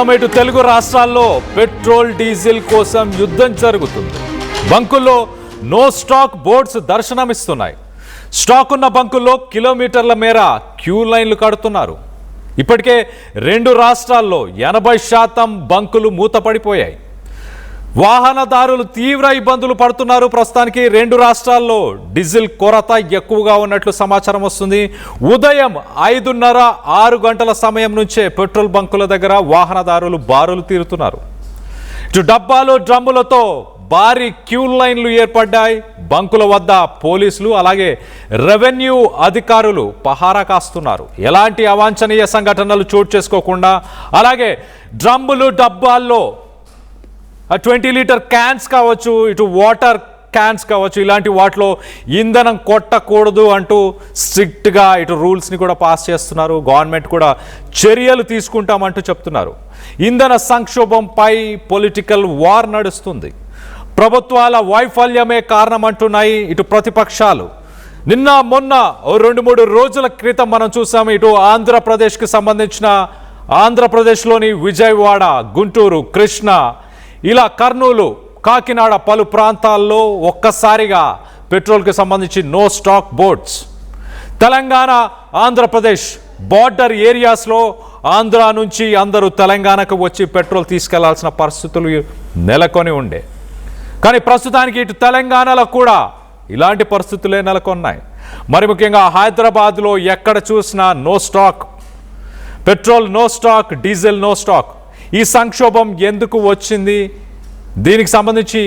ఇటు తెలుగు రాష్ట్రాల్లో petrol diesel కోసం యుద్ధం జరుగుతుంది. బంకుల్లో నో స్టాక్ బోర్డ్స్ దర్శనమిస్తున్నాయి. స్టాక్ ఉన్న బంకుల్లో కిలోమీటర్ల మేర క్యూ లైన్లు కడుతున్నారు. ఇప్పటికే 2 రాష్ట్రాల్లో 80% బంకులు మూతపడిపోయాయి. వాహనదారులు తీవ్ర ఇబ్బందులు పడుతున్నారు. ప్రస్తుతానికి 2 రాష్ట్రాల్లో డీజిల్ కొరత ఎక్కువగా ఉన్నట్లు సమాచారం వస్తుంది. ఉదయం 5:30-6 గంటల సమయం నుంచే పెట్రోల్ బంకుల దగ్గర వాహనదారులు బారులు తీరుతున్నారు. ఇటు డబ్బాలు డ్రమ్ములతో భారీ క్యూ లైన్లు ఏర్పడ్డాయి. బంకుల వద్ద పోలీసులు అలాగే రెవెన్యూ అధికారులు పహారా కాస్తున్నారు. ఎలాంటి అవాంఛనీయ సంఘటనలు చోటు చేసుకోకుండా అలాగే డ్రమ్ములు డబ్బాల్లో 20 లీటర్ క్యాన్స్ కావచ్చు, ఇటు వాటర్ క్యాన్స్ కావచ్చు, ఇలాంటి వాటిలో ఇంధనం కొట్టకూడదు అంటూ స్ట్రిక్ట్గా ఇటు రూల్స్ని కూడా పాస్ చేస్తున్నారు. గవర్నమెంట్ కూడా చర్యలు తీసుకుంటామంటూ చెప్తున్నారు. ఇంధన సంక్షోభంపై పొలిటికల్ వార్ నడుస్తుంది. ప్రభుత్వాల వైఫల్యమే కారణమంటున్నాయి ఇటు ప్రతిపక్షాలు. నిన్న మొన్న 2-3 రోజుల క్రితం మనం చూసాము. ఇటు ఆంధ్రప్రదేశ్కి సంబంధించిన ఆంధ్రప్రదేశ్లోని విజయవాడ, గుంటూరు, కృష్ణా, ఇలా కర్నూలు, కాకినాడ పలు ప్రాంతాల్లో ఒక్కసారిగా పెట్రోల్కి సంబంధించి no stock boards. Telangana Andhra Pradesh border ఏరియాస్లో ఆంధ్ర నుంచి అందరూ తెలంగాణకు వచ్చి పెట్రోల్ తీసుకెళ్లాల్సిన పరిస్థితులు నెలకొని ఉండే. కానీ ప్రస్తుతానికి ఇటు తెలంగాణలో కూడా ఇలాంటి పరిస్థితులే నెలకొన్నాయి. మరి ముఖ్యంగా హైదరాబాద్లో ఎక్కడ చూసినా no stock, petrol no stock, diesel no stock. ఈ సంక్షోభం ఎందుకు వచ్చింది? దీనికి సంబంధించి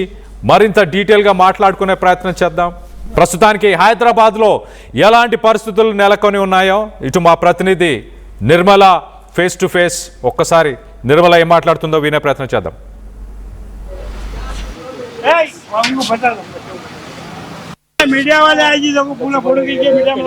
మరింత డీటెయిల్గా మాట్లాడుకునే ప్రయత్నం చేద్దాం. ప్రస్తుతానికి హైదరాబాద్లో ఎలాంటి పరిస్థితులు నెలకొని ఉన్నాయో ఇటు మా ప్రతినిధి నిర్మల ఫేస్ టు ఫేస్, ఒక్కసారి నిర్మల ఏం మాట్లాడుతుందో వినే ప్రయత్నం చేద్దాం. मीडिया वाले आए जी, सबको पूरा फोटो खींचे मीडिया में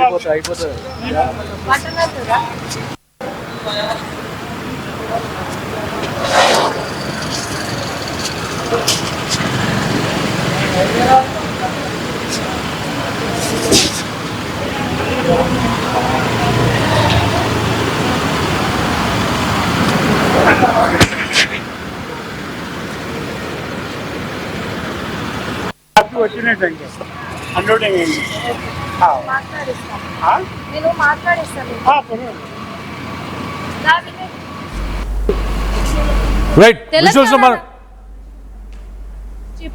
आपकी వచ్చినట్టు అన్లోడింగ్ అయింది. నేను మాట్లాడిస్తాను.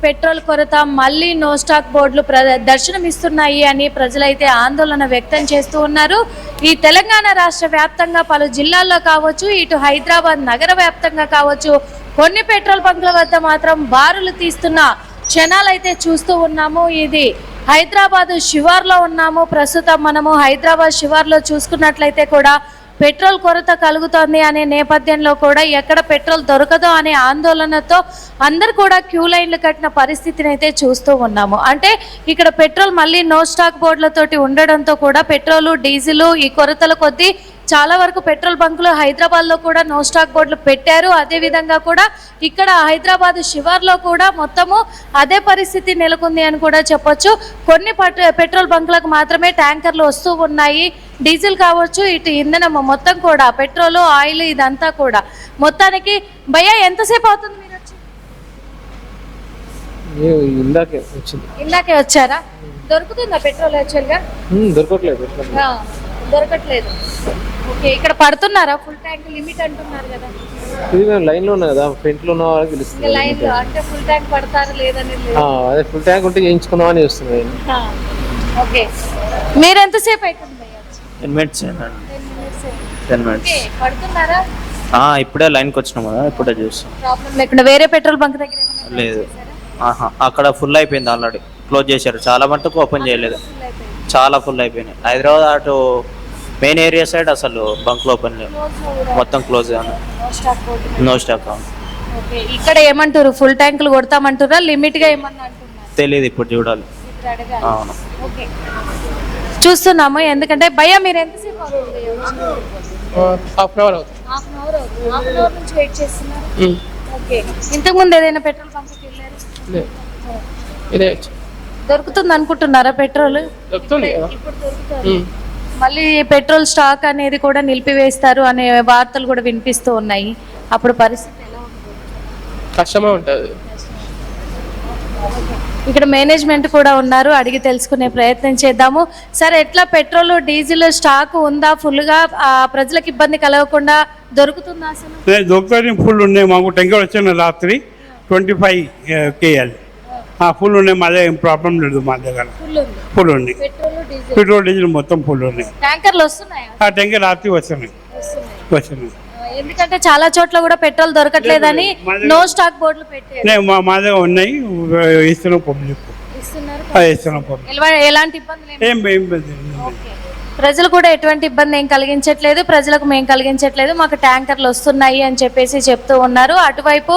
పెట్రోల్ కొరత మళ్ళీ నో స్టాక్ బోర్డులు దర్శనమిస్తున్నాయి అని ప్రజలైతే ఆందోళన వ్యక్తం చేస్తూ ఉన్నారు. ఈ తెలంగాణ రాష్ట్ర వ్యాప్తంగా పలు జిల్లాల్లో కావచ్చు, ఇటు హైదరాబాద్ నగర వ్యాప్తంగా కావచ్చు, కొన్ని పెట్రోల్ బంకుల వద్ద మాత్రం బారులు తీస్తున్న క్షణాలు అయితే చూస్తూ ఉన్నాము. ఇది హైదరాబాద్ శివార్లో ఉన్నాము. ప్రస్తుతం మనము హైదరాబాద్ శివార్లో చూసుకున్నట్లయితే కూడా పెట్రోల్ కొరత కలుగుతోంది అనే నేపథ్యంలో కూడా ఎక్కడ పెట్రోల్ దొరకదో అనే ఆందోళనతో అందరు కూడా క్యూ లైన్లు కట్టిన పరిస్థితిని అయితే చూస్తూ ఉన్నాము. అంటే ఇక్కడ పెట్రోల్ మళ్ళీ నో స్టాక్ బోర్డులతోటి ఉండడంతో కూడా పెట్రోలు, డీజిల్ ఈ కొరతల కొద్దీ చాలా వరకు పెట్రోల్ బంకులు హైదరాబాద్లో కూడా నో స్టాక్ బోర్డులు పెట్టారు. అదేవిధంగా కూడా ఇక్కడ హైదరాబాద్ శివార్లో కూడా మొత్తము అదే పరిస్థితి నెలకొంది అని కూడా చెప్పొచ్చు. కొన్ని పెట్రోల్ బంకులకు మాత్రమే ట్యాంకర్లు వస్తూ ఉన్నాయి. డీజిల్ కావచ్చు, ఇటు ఇంధనం మొత్తం కూడా పెట్రోల్, ఆయిల్ ఇదంతా కూడా మొత్తానికి. భయ్యా ఎంతసేపు అవుతుంది మీరు వచ్చి? ఇందాకే వచ్చారా? దొరుకుతుందా పెట్రోల్? యాక్చువల్గా దొరకట్లేదు. ఓకే, ఇక్కడ పడుతున్నారా? ఫుల్ ట్యాంక్ లిమిట్ అంటున్నారు కదా. ఇది లైన్ లో ఉన్నా కదా, ఫ్రంట్ లో ఉన్న వాళ్ళకి తెలుస్తుంది. లైన్ లో అంటే ఫుల్ ట్యాంక్ పడతారా లేదని? అదే ఫుల్ ట్యాంక్ ఉంటే చేయించుకుందాం అని వస్తుంది. ఓకే, మీరు ఎంతసేపు అవుతుంది? 10 minutes. 10 minutes. పడుతున్నారా? ఇప్పుడే లైన్కి వచ్చినాం కదా, ఇప్పుడే చూస్తాం. ప్రాబ్లం లేకుండా వేరే పెట్రోల్ బంక్ దగ్గర లేదు. అక్కడ ఫుల్ అయిపోయింది, ఆల్రెడీ క్లోజ్ చేశారు. చాలా మటుకు ఓపెన్ చేయలేదు, చాలా ఫుల్ అయిపోయినాయి. హైదరాబాద్ అటు మెయిన్ ఏరియా సైడ్ అసలు బంక్లు ఓపెన్ లేవు, మొత్తం క్లోజ్. No stock. ఇక్కడ ఏమంటారు? ఫుల్ ట్యాంకులు కొడతామంటారా? లిమిట్ గా ఏమన్నా అంటున్నారు? తెలియదు, ఇప్పుడు చూడాలి. అవును, చూస్తున్నాము. ఎందుకంటే భయ్యా మీరు ఎంతసేపు అవుతుంది? హాఫ్ అన్ అవర్ అవుతుంది. హాఫ్ అన్ అవర్ నుంచి వెయిట్ చేస్తున్నారు. ఓకే, ఇంతకు ముందు ఏదైనా పెట్రోల్ బంక్కి వెళ్ళారు? దొరుకుతుంది అనుకుంటున్నారా పెట్రోల్? దొరుకుతుంది. ఇప్పుడు దొరుకుతుంది. మళ్ళీ పెట్రోల్ స్టాక్ అనేది కూడా నిలిపివేస్తారు అనే వార్తలు కూడా వినిపిస్తూ ఉన్నాయి. అప్పుడు పరిస్థితి ఎలా ఉంటుంది? కష్టమే ఉంటుంది. ఇక్కడ మేనేజ్మెంట్ కూడా ఉన్నారు, అడిగి తెలుసుకునే ప్రయత్నం చేద్దాము. సార్, ఎట్లా పెట్రోల్ డీజిల్ స్టాక్ ఉందా? ఫుల్గా ప్రజలకు ఇబ్బంది కలగకుండా దొరుకుతుందా అసలు? దొరుకుతాయి, ఫుల్ ఉన్నాయి. మాకు ట్యాంకర్ వచ్చిన రాత్రి 25 KL ఫుల్ ఉన్నాయి. మా దగ్గర ఏం ప్రాబ్లం లేదు. మా దగ్గర ఫుల్ ఉంది. పెట్రోల్ డీజిల్ మొత్తం ఫుల్ ఉన్నాయి. ట్యాంకర్లు వస్తున్నాయా? ఆ ట్యాంకర్ రాత్రి వస్తున్నాయి. ఎందుకంటే చాలా చోట్ల కూడా పెట్రోల్ దొరకట్లేదని నో స్టాక్ బోర్డులు పెట్టారు. మా దగ్గర ఉన్నాయి. ఇస్తున్నాం పబ్లిక్, ఇస్తున్నాం పబ్లిక్. ఎలాంటి ఇబ్బందులు ఏం ఇబ్బంది లేదు. ప్రజలు కూడా ఎటువంటి ఇబ్బంది ఏం కలిగించట్లేదు, ప్రజలకు మేము కలిగించట్లేదు, మాకు ట్యాంకర్లు వస్తున్నాయి అని చెప్పేసి చెప్తూ ఉన్నారు. అటువైపు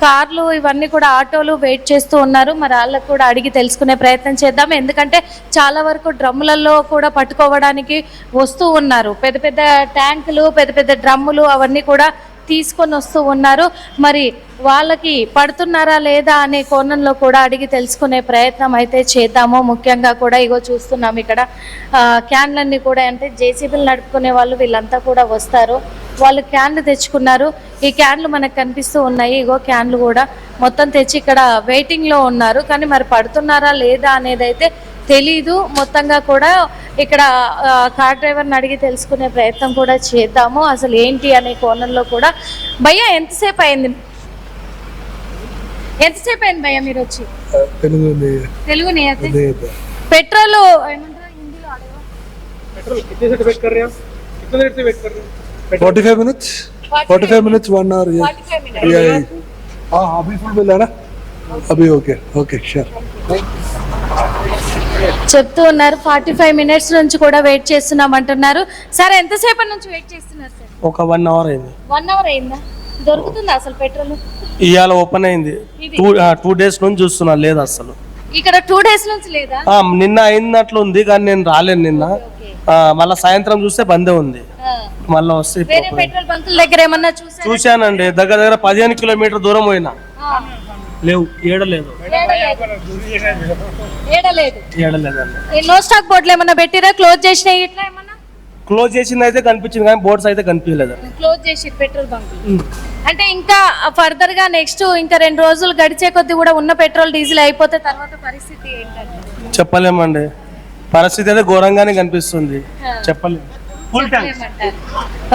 కార్లు ఇవన్నీ కూడా ఆటోలు వెయిట్ చేస్తూ ఉన్నారు. మరి వాళ్ళకు కూడా అడిగి తెలుసుకునే ప్రయత్నం చేద్దాం. ఎందుకంటే చాలా వరకు డ్రమ్ములలో కూడా పట్టుకోవడానికి వస్తూ ఉన్నారు. పెద్ద పెద్ద ట్యాంకులు, పెద్ద పెద్ద డ్రమ్ములు అవన్నీ కూడా తీసుకొని వస్తూ ఉన్నారు. మరి వాళ్ళకి పడుతున్నారా లేదా అనే కోణంలో కూడా అడిగి తెలుసుకునే ప్రయత్నం అయితే చేద్దాము. ముఖ్యంగా కూడా ఇగో చూస్తున్నాం ఇక్కడ క్యాన్లన్నీ కూడా, అంటే జేసీబీలు నడుపుకునే వాళ్ళు వీళ్ళంతా కూడా వస్తారు. వాళ్ళు క్యాన్లు తెచ్చుకున్నారు. ఈ క్యాన్లు మనకు కనిపిస్తూ ఉన్నాయి. ఇగో క్యాన్లు కూడా మొత్తం తెచ్చి ఇక్కడ వెయిటింగ్లో ఉన్నారు. కానీ మరి పడుతున్నారా లేదా అనేది అయితే తెలీదు. మొత్తంగా కూడా ఇక్కడ కార్ డ్రైవర్ని అడిగి తెలుసుకునే ప్రయత్నం కూడా చేద్దాము. అసలు ఏంటి అనే కోణంలో కూడా. భయ్యా, ఎంతసేపు అయింది భయ్యా మీరు వచ్చి? తెలుగు పెట్రోల్ ఏమంటారు హిందీలో అడగ? 45 minutes 1 hour. Yeah. हाँ अभी फुल मिला ना? अभी ओके श्योर. చెప్తూ ఉన్నారు 45 minutes నుంచి కూడా వెయిట్ చేస్తున్నాం అంటున్నారు. సార్, ఎంతసేపటి నుంచి వెయిట్ చేస్తున్నారు సార్? ఒక 1 hour అయింది. 1 hour అయిందా? దొరుకుతుందా అసలు పెట్రోల్? ఇవాళ ఓపెన్ అయింది. 2 days నుంచి చూస్తున్నా, లేదు అసలు. ఇక్కడ 2 days నుంచి లేదా? నిన్న అయినట్లు ఉంది కానీ నేను రాలేను నిన్న. మళ్ళా సాయంత్రం చూస్తే బందే ఉంది. మళ్ళీ వస్తే వేరే పెట్రోల్ బంకుల దగ్గర ఏమన్నా చూశానండి. దగ్గర 15 కిలోమీటర్ దూరం పోయినా, లేవు. ఏడలేదు. నో స్టాక్ బోర్డులు ఏమన్నా పెట్టిరా? క్లోజ్ చేసినా ఇట్లా ఏమన్నా? క్లోజ్ చేసింది అయితే కనిపించింది కానీ బోర్డ్స్ అయితే కనిపించలేదు. క్లోజ్ చేసి పెట్రోల్ బంకులు అంటే ఇంకా ఫర్దర్ గా నెక్స్ట్ ఇంకా 2 రోజులు గడిచే కొద్ది కూడా ఉన్న పెట్రోల్ డీజిల్ అయిపోతే తర్వాత పరిస్థితి ఏంటంటే చెప్పలేమండి. పరిస్థితి అయితే ఘోరంగానే కనిపిస్తుంది. చెప్పలేము.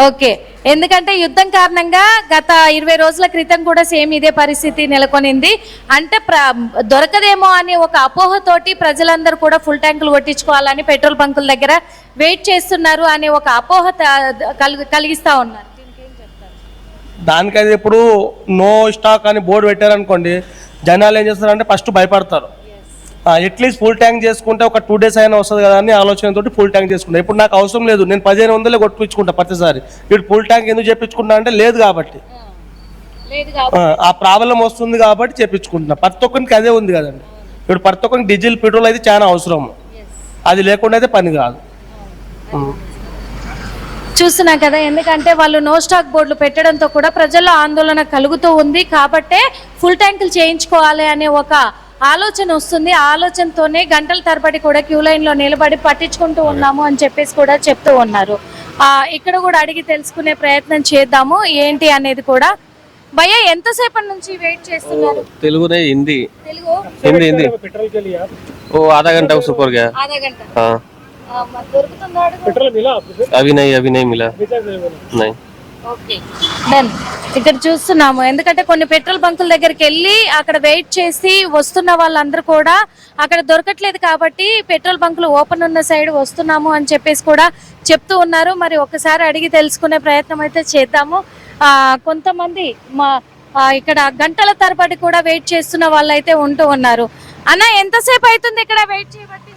ఓకే, ఎందుకంటే యుద్ధం కారణంగా గత 20 రోజుల క్రితం కూడా సేమ్ ఇదే పరిస్థితి నెలకొనింది. అంటే దొరకదేమో అని ఒక అపోహతోటి ప్రజలందరూ కూడా ఫుల్ ట్యాంకులు కొట్టించుకోవాలని పెట్రోల్ బంకుల దగ్గర వెయిట్ చేస్తున్నారు అనే ఒక అపోహ కలిగిస్తా ఉన్నారు. దానికైతే ఇప్పుడు నో స్టాక్ అని బోర్డు పెట్టారనుకోండి, జనాలు ఏం చేస్తారంటే ఫస్ట్ భయపడతారు. అట్లీస్ట్ ఫుల్ ట్యాంక్ చేసుకుంటే ఒక 2 days అయినా వస్తుంది కదా అని ఆలోచనతో ఫుల్ ట్యాంక్ చేసుకుంటా. ఇప్పుడు నాకు అవసరం లేదు, నేను 1500 కొట్టించుకుంటా ప్రతిసారి. ఇప్పుడు ఫుల్ ట్యాంక్ ఎందుకు చెప్పించుకుంటా అంటే లేదు కాబట్టి, ఆ ప్రాబ్లం వస్తుంది కాబట్టి చెప్పించుకుంటున్నా. ప్రతి ఒక్కరికి అదే ఉంది కదండి. ఇప్పుడు ప్రతి ఒక్కరికి డీజిల్ పెట్రోల్ అయితే చాలా అవసరం. అది లేకుండా అయితే పని కాదు. చూస్తున్నాం కదా, ఎందుకంటే వాళ్ళు నో స్టాక్ బోర్డులు పెట్టడంతో కూడా ప్రజల్లో ఆందోళన కలుగుతూ ఉంది. కాబట్టే ఫుల్ ట్యాంకులు చేయించుకోవాలి అనే ఒక ఆలోచన వస్తుంది. ఆ ఆలోచనతోనే గంటల తరబడి కూడా క్యూ లైన్లో నిలబడి పట్టించుకుంటూ ఉన్నాము అని చెప్పేసి కూడా చెప్తూ ఉన్నారు. ఇక్కడ కూడా అడిగి తెలుసుకునే ప్రయత్నం చేద్దాము ఏంటి అనేది కూడా. భయ్యా, ఎంతసేపటి నుంచి వెయిట్ చేస్తున్నారు? तेलुगु नहीं हिंदी తెలుగు हिंदी वो आधा घंटा उससे ऊपर गया. ఆधा గంట हाँ దొరుకుతుందా? अभी नहीं मिला नहीं. Okay, done. ఇక్కడ చూస్తున్నాము, ఎందుకంటే కొన్ని పెట్రోల్ బంకుల దగ్గరికి వెళ్ళి అక్కడ వెయిట్ చేసి వస్తున్న వాళ్ళందరూ కూడా అక్కడ దొరకట్లేదు కాబట్టి పెట్రోల్ బంకులు ఓపెన్ ఉన్న సైడ్ వస్తున్నాము అని చెప్పేసి కూడా చెప్తూ ఉన్నారు. మరి ఒకసారి అడిగి తెలుసుకునే ప్రయత్నం అయితే చేద్దాము. కొంతమంది ఇక్కడ గంటల తరబడి కూడా వెయిట్ చేస్తున్న వాళ్ళు అయితే ఉంటూ ఉన్నారు. అన్న, ఎంతసేపు అవుతుంది ఇక్కడ వెయిట్ చేయబట్టి?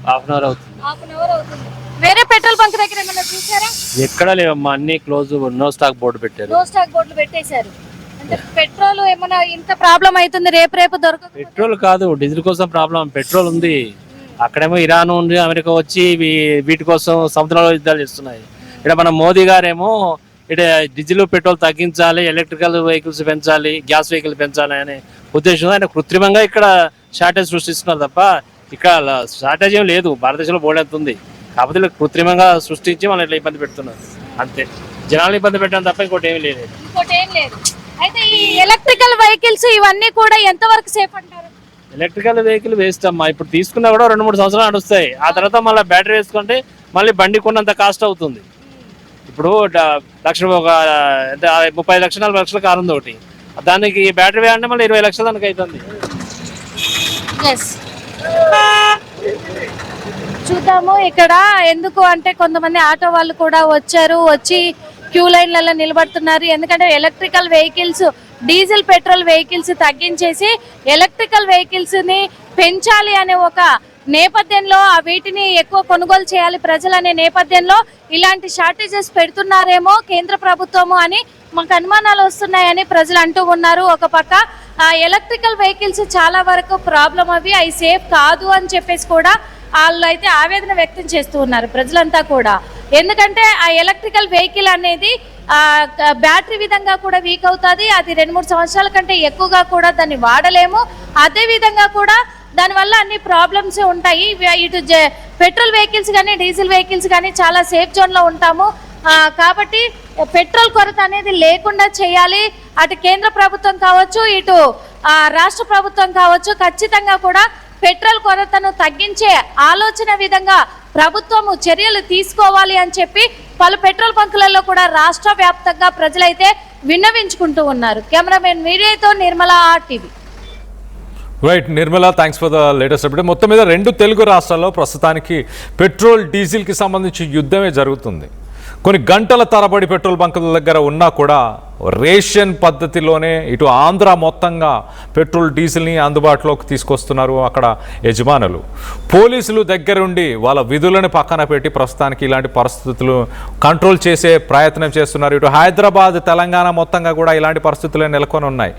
హాఫ్ అన్ అవర్ అవుతుంది. వేరే పెట్రోల్ బంక్ దగ్గర ఏమైనా చూసారా? ఎక్కడ లేవమ్మా, అన్ని క్లోజ్. నో స్టాక్ బోర్డు పెట్టారు. నో స్టాక్ బోర్డులు పెట్టేశారు. అంటే పెట్రోల్ ఏమైనా ఇంత ప్రాబ్లం అవుతుంది, రేపు దొరకదు? పెట్రోల్ కాదు, డీజిల్ కోసం ప్రాబ్లం. పెట్రోల్ ఉంది, అక్కడేమో ఇరాన్ ఉంది, అమెరికా వచ్చి వీటి కోసం సముద్రంలో యుద్ధాలు చేస్తున్నాయి. ఇక్కడ మన మోదీ గారేమో ఇక్కడ డీజిల్ పెట్రోల్ తగ్గించాలి, ఎలక్ట్రికల్ వెహికల్స్ పెంచాలి, గ్యాస్ వెహికల్ పెంచాలి అనే ఉద్దేశంతో ఆయన కృత్రిమంగా ఇక్కడ షార్టేజ్ సృష్టిస్తున్నారు తప్ప ఇక్కడ షార్టేజ్ ఏం లేదు. భారతదేశంలో బోర్డు ఎంత ఉంది, కాకపోతే కృత్రిమంగా సృష్టించి మనం ఇట్లా ఇబ్బంది పెడుతున్నారు అంతే. జనాలు ఇబ్బంది పెట్టడం తప్ప ఇంకోటి ఏమీ లేదు. ఇంకోటి ఏం లేదు. అయితే ఈ ఎలక్ట్రికల్ వెహికల్స్ ఇవన్నీ కూడా ఎంతవరకు సేఫ్ అంటారు? ఎలక్ట్రికల్ వెహికల్ వేస్ట్ అమ్మా. ఇప్పుడు తీసుకున్నా కూడా 2-3 సంవత్సరాలు నడుస్తాయి. ఆ తర్వాత మళ్ళీ బ్యాటరీ వేసుకుంటే మళ్ళీ బండి కొన్నంత కాస్ట్ అవుతుంది. ఇప్పుడు లక్ష ఒక 30 లక్షలు 40 లక్షల కారు ఉంది ఒకటి, దానికి బ్యాటరీ వేయాలంటే మళ్ళీ 20 లక్షలు దానికి అవుతుంది. చూద్దాము ఇక్కడ ఎందుకు అంటే కొంతమంది ఆటో వాళ్ళు కూడా వచ్చి క్యూ లైన్లలో నిలబడుతున్నారు. ఎందుకంటే electrical vehicles, diesel petrol vehicles తగ్గించేసి ఎలక్ట్రికల్ వెహికల్స్ ని పెంచాలి అనే ఒక నేపథ్యంలో వీటిని ఎక్కువ కొనుగోలు చేయాలి ప్రజలు అనే నేపథ్యంలో ఇలాంటి షార్టేజెస్ పెడుతున్నారేమో కేంద్ర ప్రభుత్వము అని మాకు అనుమానాలు వస్తున్నాయని ప్రజలు అంటూ ఉన్నారు. ఒక పక్క ఎలక్ట్రికల్ వెహికల్స్ చాలా వరకు ప్రాబ్లం అవి సేఫ్ కాదు అని చెప్పేసి కూడా వాళ్ళు అయితే ఆవేదన వ్యక్తం చేస్తూ ఉన్నారు ప్రజలంతా కూడా. ఎందుకంటే ఆ ఎలక్ట్రికల్ వెహికల్ అనేది బ్యాటరీ విధంగా కూడా వీక్ అవుతుంది. అది 2-3 సంవత్సరాల కంటే ఎక్కువగా కూడా దాన్ని వాడలేము. అదే విధంగా కూడా దానివల్ల అన్ని ప్రాబ్లమ్స్ ఉంటాయి. ఇటు పెట్రోల్ వెహికల్స్ కానీ డీజిల్ వెహికల్స్ కానీ చాలా సేఫ్ జోన్లో ఉంటాము. కాబట్టి పెట్రోల్ కొరత అనేది లేకుండా చేయాలి. అటు కేంద్ర ప్రభుత్వం కావచ్చు, ఇటు రాష్ట్ర ప్రభుత్వం కావచ్చు, ఖచ్చితంగా కూడా పెట్రోల్ కొరతను తగ్గించే ఆలోచన విధంగా ప్రభుత్వము చర్యలు తీసుకోవాలి అని చెప్పి పలు పెట్రోల్ బంకులలో కూడా రాష్ట్ర వ్యాప్తంగా ప్రజలైతే విన్నవించుకుంటూ ఉన్నారు. కెమెరామెన్ మీడియాతో Nirmala RTV. Right Nirmala, thanks for the latest update. మొత్తం మీద 2 తెలుగు రాష్ట్రాల్లో ప్రస్తుతానికి పెట్రోల్ డీజిల్కి సంబంధించి యుద్ధమే జరుగుతుంది. కొన్ని గంటల తరబడి పెట్రోల్ బంకుల దగ్గర ఉన్నా కూడా రేషన్ పద్ధతిలోనే ఇటు ఆంధ్ర మొత్తంగా పెట్రోల్ డీజిల్ని అందుబాటులోకి తీసుకొస్తున్నారు అక్కడ యజమానులు. పోలీసులు దగ్గరుండి వాళ్ళ విధులను పక్కన పెట్టి ప్రస్తుతానికి ఇలాంటి పరిస్థితులు కంట్రోల్ చేసే ప్రయత్నం చేస్తున్నారు. ఇటు హైదరాబాద్, తెలంగాణ మొత్తంగా కూడా ఇలాంటి పరిస్థితులే నెలకొని ఉన్నాయి.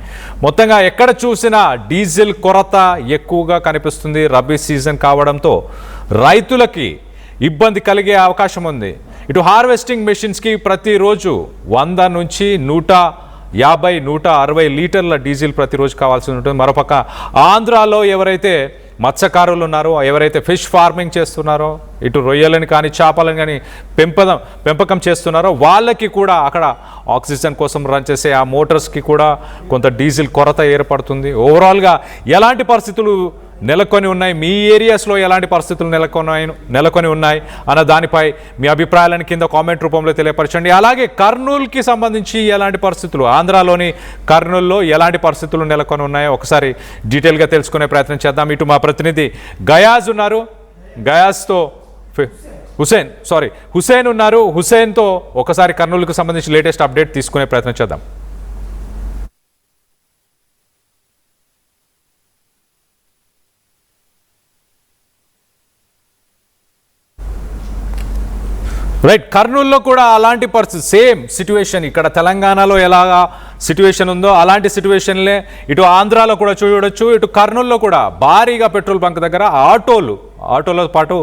మొత్తంగా ఎక్కడ చూసినా డీజిల్ కొరత ఎక్కువగా కనిపిస్తుంది. రబీ సీజన్ కావడంతో రైతులకి ఇబ్బంది కలిగే అవకాశం ఉంది. ఇటు హార్వెస్టింగ్ మెషిన్స్కి ప్రతిరోజు 100 నుంచి 150, 160 లీటర్ల డీజిల్ ప్రతిరోజు కావాల్సి ఉంటుంది. మరోపక్క ఆంధ్రాలో ఎవరైతే మత్స్యకారులు ఉన్నారో, ఎవరైతే ఫిష్ ఫార్మింగ్ చేస్తున్నారో, ఇటు రొయ్యలను కానీ చేపలను కానీ పెంపకం చేస్తున్నారో వాళ్ళకి కూడా అక్కడ ఆక్సిజన్ కోసం రన్ చేసే ఆ మోటార్స్కి కూడా కొంత డీజిల్ కొరత ఏర్పడుతుంది. ఓవరాల్గా ఎలాంటి పరిస్థితులు నెలకొని ఉన్నాయి, మీ ఏరియాస్లో ఎలాంటి పరిస్థితులు నెలకొని ఉన్నాయి అన్న దానిపై మీ అభిప్రాయాలను కింద కామెంట్ రూపంలో తెలియపరచండి. అలాగే కర్నూలుకి సంబంధించి ఎలాంటి పరిస్థితులు, ఆంధ్రాలోని కర్నూలులో ఎలాంటి పరిస్థితులు నెలకొని ఉన్నాయో ఒకసారి డీటెయిల్గా తెలుసుకునే ప్రయత్నం చేద్దాం. ఇటు మా ప్రతినిధి గయాజ్ ఉన్నారు, గయాజ్తో హుసేన్ ఉన్నారు. హుసేన్తో ఒకసారి కర్నూలుకు సంబంధించి లేటెస్ట్ అప్డేట్ తీసుకునే ప్రయత్నం చేద్దాం. రైట్, కర్నూలులో కూడా అలాంటి పరిస్థితి, సేమ్ సిట్యువేషన్. ఇక్కడ తెలంగాణలో ఎలాగా సిట్యువేషన్ ఉందో అలాంటి సిట్యువేషన్లే ఇటు ఆంధ్రాలో కూడా చూడవచ్చు. ఇటు కర్నూలులో కూడా భారీగా పెట్రోల్ బంక్ దగ్గర ఆటోలో పాటు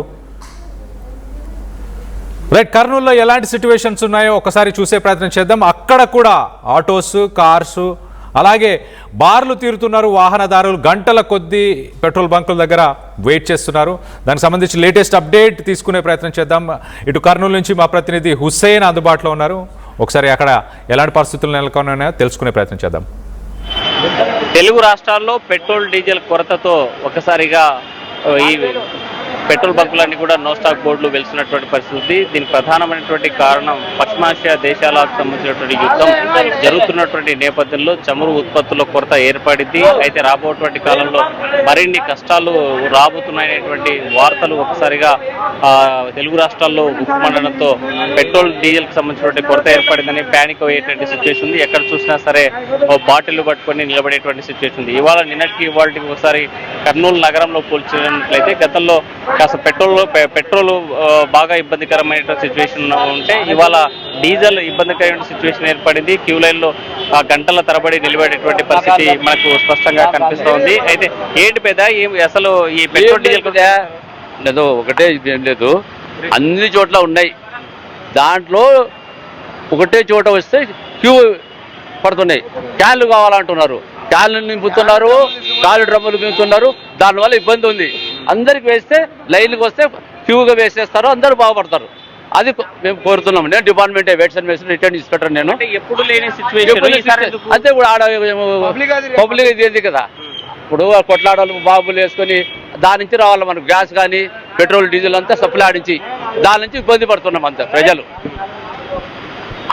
రైట్, కర్నూలులో ఎలాంటి సిట్యువేషన్స్ ఉన్నాయో ఒకసారి చూసే ప్రయత్నం చేద్దాం. అక్కడ కూడా ఆటోస్, కార్స్, అలాగే బార్లు తీరుతున్నారు వాహనదారులు. గంటల కొద్దీ పెట్రోల్ బంకుల దగ్గర వెయిట్ చేస్తున్నారు. దానికి సంబంధించి లేటెస్ట్ అప్డేట్ తీసుకునే ప్రయత్నం చేద్దాం. ఇటు కర్నూలు నుంచి మా ప్రతినిధి హుస్సేన్ అందుబాటులో ఉన్నారు. ఒకసారి అక్కడ ఎలాంటి పరిస్థితులు నెలకొని ఉన్నాయో తెలుసుకునే ప్రయత్నం చేద్దాం. తెలుగు రాష్ట్రాల్లో పెట్రోల్ డీజిల్ కొరతతో ఒకసారిగా ఈ పెట్రోల్ బంకులన్నీ కూడా నో స్టాక్ బోర్డులు వెళ్తున్నటువంటి పరిస్థితి. దీనికి ప్రధానమైనటువంటి కారణం పశ్చిమాసియా దేశాలకు సంబంధించినటువంటి యుద్ధం జరుగుతున్నటువంటి నేపథ్యంలో చమురు ఉత్పత్తుల కొరత ఏర్పడింది. అయితే రాబోయేటువంటి కాలంలో మరిన్ని కష్టాలు రాబోతున్నాయనేటువంటి వార్తలు ఒకసారిగా తెలుగు రాష్ట్రాల్లో ఉక్కుమండడంతో పెట్రోల్ డీజిల్కి సంబంధించినటువంటి కొరత ఏర్పడిందని ప్యానిక్ అయ్యేటువంటి సిచ్యువేషన్ ఉంది. ఎక్కడ చూసినా సరే బాటిల్ పట్టుకొని నిలబడేటువంటి సిచ్యువేషన్ ఉంది. ఇవాళ నిన్నటికి ఇవాళకి ఒకసారి కర్నూలు నగరంలో పోల్చినట్లయితే గతంలో కాస్త పెట్రోల్ బాగా ఇబ్బందికరమైన సిచ్యువేషన్ ఉంటే ఇవాళ డీజిల్ ఇబ్బందికరమైన సిచ్యువేషన్ ఏర్పడింది. క్యూ లైన్లో గంటల తరబడి నిలబడేటువంటి పరిస్థితి మనకు స్పష్టంగా కనిపిస్తోంది. అయితే ఏంటి పెద్ద అసలు ఈ పెట్రోల్ డీజిల్ లేదు, ఒకటే ఏం లేదు, అన్ని చోట్ల ఉన్నాయి. దాంట్లో ఒకటే చోట వస్తే క్యూ పడుతున్నాయి. క్యాన్లు కావాలంటున్నారు, క్యాన్లు నింపుతున్నారు, కాలు డ్రమ్ములు నింపుతున్నారు. దానివల్ల ఇబ్బంది ఉంది. అందరికి వేస్తే లైన్కి వస్తే క్యూగా వేసేస్తారు, అందరూ బాగుపడతారు. అది మేము కోరుతున్నాం. నేను department vets and medicine return inspector నేను. ఎప్పుడు లేని సిచ్యువేషన్ అంతే ఇప్పుడు ఆడ పబ్లిక్ ఇది కదా, ఇప్పుడు కొట్లాడలు బాబులు వేసుకొని దాని నుంచి రావాలి మనకు గ్యాస్ కానీ పెట్రోల్ డీజిల్ అంతా సప్లై ఆడించి దాని నుంచి ఇబ్బంది పడుతున్నాం అంత ప్రజలు.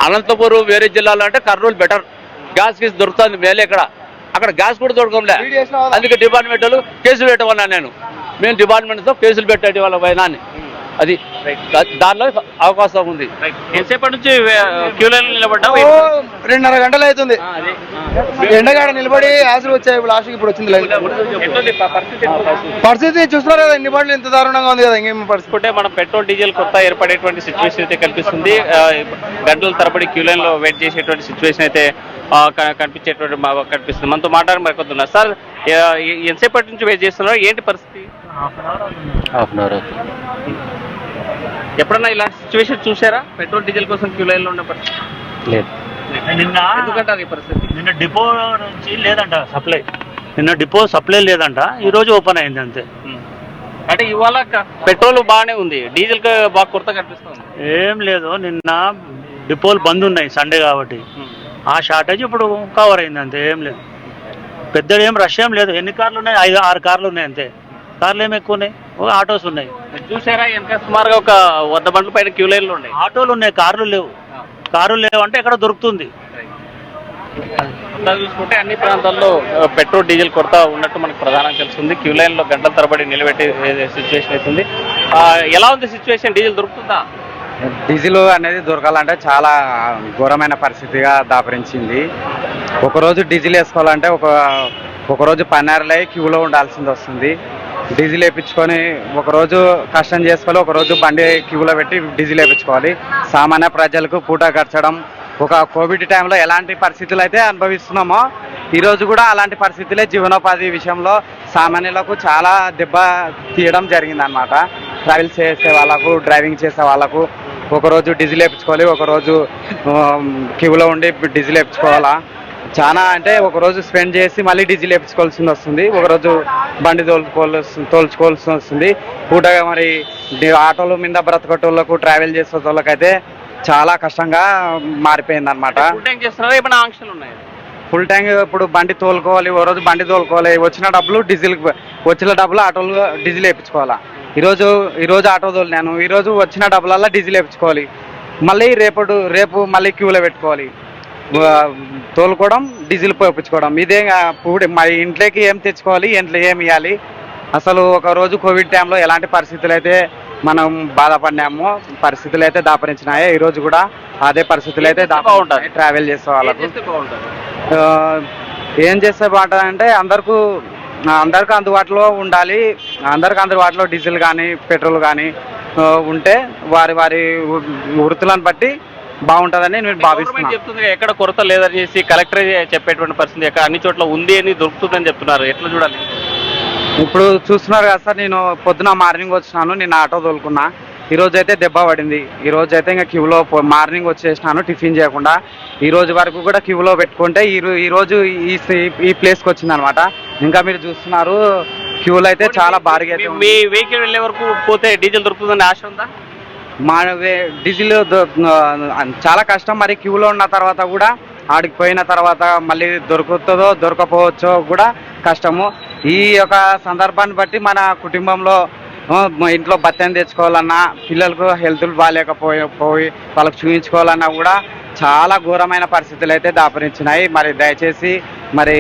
అనంతపురం వేరే జిల్లాలో అంటే కర్నూలు బెటర్, గ్యాస్ గీస్ దొరుకుతుంది మేలే. ఇక్కడ అక్కడ గ్యాస్ కూడా దొరకలే, అందుకే డిపార్ట్మెంట్ వాళ్ళు కేసులు పెట్టమన్నా నేను. మేము డిపార్ట్మెంట్తో కేసులు పెట్టేటి వాళ్ళ పైన అది దానిలో అవకాశం ఉంది. ఎంతసేపటి నుంచి క్యూ లైన్ నిలబడ్డావు? 2.5 గంటలు అవుతుంది ఎండగాడ నిలబడి ఆశలు వచ్చాయి. లాస్ట్కి ఇప్పుడు వచ్చింది లైన్. పరిస్థితి చూస్తున్నారు కదా, ఎన్ని బండ్లు ఎంత దారుణంగా ఉంది కదా. ఇంకేం పరిస్థితి మనం పెట్రోల్ డీజిల్ కొత్త ఏర్పడేటువంటి సిచ్యువేషన్ అయితే కనిపిస్తుంది. గంటల తరబడి క్యూ లైన్ లో వెయిట్ చేసేటువంటి సిచ్యువేషన్ అయితే కనిపిస్తుంది. మనతో మాట్లాడి మరికొద్దున్నారు. సార్, ఎంతసేపటి నుంచి వెయిట్ చేస్తున్నారు, ఏంటి పరిస్థితి? హాఫ్ అన్ అవర్ ఎప్పుడన్నా ఇలాంటి సిచ్యువేషన్ చూసారా? పెట్రోల్ డీజిల్ కోసం క్యూ లైన్ లో ఉన్న పరిస్థితి లేదు. ఎందుకంటే పరిస్థితి నిన్న డిపో నుంచి లేదంట సప్లై, నిన్న డిపో సప్లై లేదంట, ఈ రోజు ఓపెన్ అయింది అంతే. అంటే ఇవాళ పెట్రోల్ బాగానే ఉంది, డీజిల్ బాగా కొరత కనిపిస్తుంది. ఏం లేదు, నిన్న డిపోలు బంద్ ఉన్నాయి సండే కాబట్టి, ఆ షార్టేజ్ ఇప్పుడు కవర్ అయింది అంతే. ఏం లేదు, పెద్ద ఏం రష్ ఏం లేదు. ఎన్ని కార్లు ఉన్నాయి? 5-6 కార్లు ఉన్నాయి అంతే. కార్లు ఏమి ఎక్కువ ఉన్నాయి, ఆటోస్ ఉన్నాయి. చూసారా వెనక సుమారుగా ఒక 100 బండ్ల పైన క్యూ లైన్లు ఉన్నాయి. ఆటోలు ఉన్నాయి, కార్లు లేవు. కార్లు లేవు అంటే ఎక్కడ దొరుకుతుంది. చూసుకుంటే అన్ని ప్రాంతాల్లో పెట్రోల్ డీజిల్ కొరత ఉన్నట్టు మనకు ప్రధానంగా తెలుస్తుంది. క్యూ లైన్ లో గంటల తరబడి నిలబెట్టే సిచ్యువేషన్ అవుతుంది. ఎలా ఉంది సిచ్యువేషన్? డీజిల్ దొరుకుతుందా? డీజిల్ అనేది దొరకాలంటే చాలా ఘోరమైన పరిస్థితిగా దాపరించింది. ఒకరోజు డీజిల్ వేసుకోవాలంటే ఒకరోజు 12 క్యూలో ఉండాల్సింది వస్తుంది. డీజిల్ వేయించుకొని ఒకరోజు కష్టం చేసుకోవాలి, ఒకరోజు బండి క్యూలో పెట్టి డీజిల్ వేయించుకోవాలి. సామాన్య ప్రజలకు పూట గడచడం, ఒక కోవిడ్ టైంలో ఎలాంటి పరిస్థితులు అయితే అనుభవిస్తున్నామో ఈరోజు కూడా అలాంటి పరిస్థితులే జీవనోపాధి విషయంలో సామాన్యులకు చాలా దెబ్బ తీయడం జరిగిందనమాట. ట్రావెల్ చేసే వాళ్ళకు, డ్రైవింగ్ చేసే వాళ్ళకు ఒకరోజు డీజిల్ వేయించుకోవాలి, ఒకరోజు క్యూలో ఉండి డీజిల్ వేయించుకోవాలా. చాలా అంటే ఒకరోజు స్పెండ్ చేసి మళ్ళీ డీజిల్ వేయించుకోవాల్సి వస్తుంది, ఒకరోజు బండి తోల్చుకోవాల్సి వస్తుంది. పూటగా మరి ఆటోల మీద బ్రతకటోళ్ళకు, ట్రావెల్ చేసే వాళ్ళకైతే చాలా కష్టంగా మారిపోయింది అనమాట. ఫుల్ ట్యాంక్ ఇప్పుడు బండి తోలుకోవాలి, ఓ రోజు బండి తోలుకోవాలి, వచ్చిన డబ్బులు ఆటోలు డీజిల్ వేయించుకోవాలా. ఈరోజు ఆటో తోలినాను, ఈరోజు వచ్చిన డబ్బులల్లో డీజిల్ వేయించుకోవాలి, మళ్ళీ రేపు మళ్ళీ క్యూలో పెట్టుకోవాలి, తోలుకోవడం డీజిల్ పోయించుకోవడం. ఇదే మా ఇంట్లోకి ఏం తెచ్చుకోవాలి, ఇంట్లో ఏమి ఇవ్వాలి. అసలు ఒక రోజు కోవిడ్ టైంలో ఎలాంటి పరిస్థితులు అయితే మనం బాధపడినామో పరిస్థితులు అయితే దాపరించినాయో ఈరోజు కూడా అదే పరిస్థితులు అయితే బాగుంటుంది. ట్రావెల్ చేసే వాళ్ళకు ఏం చేస్తే బాగుంటుంది అంటే అందరికీ అందుబాటులో ఉండాలి. అందరికీ అందుబాటులో డీజిల్ కానీ పెట్రోల్ కానీ ఉంటే వారి వృత్తులను బట్టి బాగుంటుందని నేను భావిస్తున్నాను. ఎక్కడ కొరత లేదని చేసి కలెక్టర్ చెప్పేటువంటి పరిస్థితి, ఎక్కడ అన్ని చోట్ల ఉంది అని దొరుకుతుందని చెప్తున్నారు. ఎట్లా చూడాలి? ఇప్పుడు చూస్తున్నారు కదా సార్, నేను పొద్దున మార్నింగ్ వచ్చినాను, నిన్న ఆటో తోలుకున్నా. ఈరోజు అయితే దెబ్బ పడింది. ఈరోజు అయితే ఇంకా క్యూలో మార్నింగ్ వచ్చేసినాను టిఫిన్ చేయకుండా. ఈ రోజు వరకు కూడా క్యూలో పెట్టుకుంటే ఈరోజు ఈ ప్లేస్కి వచ్చిందనమాట. ఇంకా మీరు చూస్తున్నారు క్యూలో అయితే చాలా భారీగా. మీ వెహికల్ వెళ్ళే వరకు పోతే డీజిల్ దొరుకుతుందని ఆశ ఉందా? మా డీజిల్ చాలా కష్టం. మరి క్యూలో ఉన్న తర్వాత కూడా ఆడికి పోయిన తర్వాత మళ్ళీ దొరుకుతుందో దొరకపోవచ్చో కూడా కష్టము. ఈ యొక్క సందర్భాన్ని బట్టి మన కుటుంబంలో ఇంట్లో బత్యం తెచ్చుకోవాలన్నా, పిల్లలకు హెల్త్లు బాగాలేకపోయి వాళ్ళకు చూపించుకోవాలన్నా కూడా చాలా ఘోరమైన పరిస్థితులు అయితే దాపరించినాయి. మరి దయచేసి మరి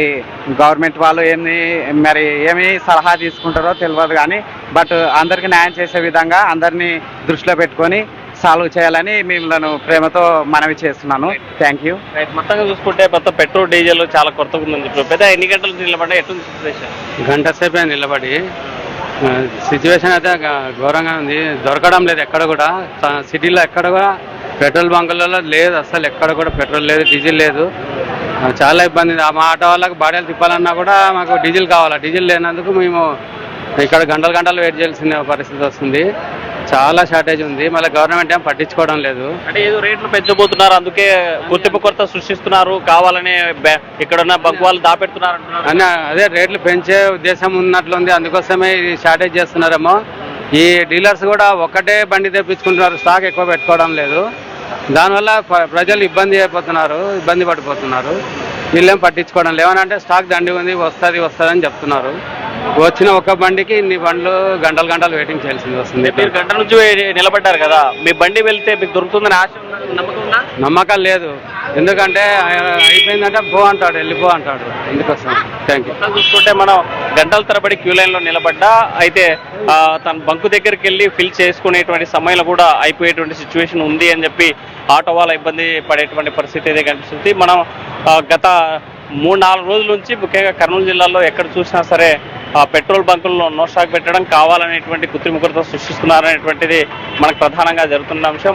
గవర్నమెంట్ వాళ్ళు ఏమి సలహా తీసుకుంటారో తెలియదు కానీ, బట్ అందరికీ న్యాయం చేసే విధంగా అందరినీ దృష్టిలో పెట్టుకొని సాల్వ్ చేయాలని మిమ్మల్ని ప్రేమతో మనవి చేస్తున్నాను. Thank you. మొత్తంగా చూసుకుంటే మొత్తం పెట్రోల్ డీజిల్ చాలా కొరతగా ఉందని చెప్పి పెద్ద ఎన్ని గంటల నుంచి నిలబడి ఎట్లా సిచ్యువేషన్? గంట సేపే నిలబడి సిచ్యువేషన్ అయితే ఘోరంగా ఉంది. దొరకడం లేదు ఎక్కడ కూడా. సిటీలో ఎక్కడ కూడా పెట్రోల్ బంకులలో లేదు, అసలు ఎక్కడ కూడా పెట్రోల్ లేదు, డీజిల్ లేదు. చాలా ఇబ్బంది. మా ఆటో వాళ్ళకి బాడీలు తిప్పాలన్నా కూడా మాకు డీజిల్ కావాలా. డీజిల్ లేనందుకు మేము ఇక్కడ గంటలు వెయిట్ చేయాల్సిన పరిస్థితి వస్తుంది. చాలా షార్టేజ్ ఉంది. మళ్ళీ గవర్నమెంట్ ఏం పట్టించుకోవడం లేదు. అంటే ఏదో రేట్లు పెంచబోతున్నారు, అందుకే గుర్తింపు కొరత సృష్టిస్తున్నారు, కావాలని ఇక్కడున్న బంక్ వాళ్ళు దాపెడుతున్నారు అని. అదే రేట్లు పెంచే ఉద్దేశం ఉన్నట్లుంది, అందుకోసమే షార్టేజ్ చేస్తున్నారేమో. ఈ డీలర్స్ కూడా ఒక్కటే బండి తెప్పించుకుంటున్నారు, స్టాక్ ఎక్కువ పెట్టుకోవడం లేదు. దానివల్ల ప్రజలు ఇబ్బంది పడిపోతున్నారు. వీళ్ళేం పట్టించుకోవడం లేవనంటే స్టాక్ దండి ఉంది, వస్తుంది అని చెప్తున్నారు. వచ్చిన ఒక్క బండికి ఇన్ని బండ్లు గంటలు వెయిటింగ్ చేయాల్సింది వస్తుంది. మీరు గంటల నుంచి నిలబడ్డారు కదా, మీ బండి వెళ్తే మీకు దొరుకుతుందని ఆశ నమ్మకం ఉందా? నమ్మకం లేదు, ఎందుకంటే అయిపోయిందంటే వెళ్ళిపో అంటాడు. ఎందుకోసం. Thank you. చూసుకుంటే మనం గంటల తరబడి క్యూ లైన్లో నిలబడ్డా అయితే తన బంకు దగ్గరికి వెళ్ళి ఫిల్ చేసుకునేటువంటి సమయంలో కూడా అయిపోయేటువంటి సిచ్యువేషన్ ఉంది అని చెప్పి ఆటో వాళ్ళ ఇబ్బంది పడేటువంటి పరిస్థితి అయితే కనిపిస్తుంది. మనం గత 3-4 రోజుల నుంచి ముఖ్యంగా కర్నూలు జిల్లాలో ఎక్కడ చూసినా సరే పెట్రోల్ బంకుల్లో నో స్టాక్ పెట్టడం కావాలనేటువంటి కృత్రిమ కొరత సృష్టిస్తున్నారనేటువంటిది మనకు ప్రధానంగా జరుగుతున్న అంశం.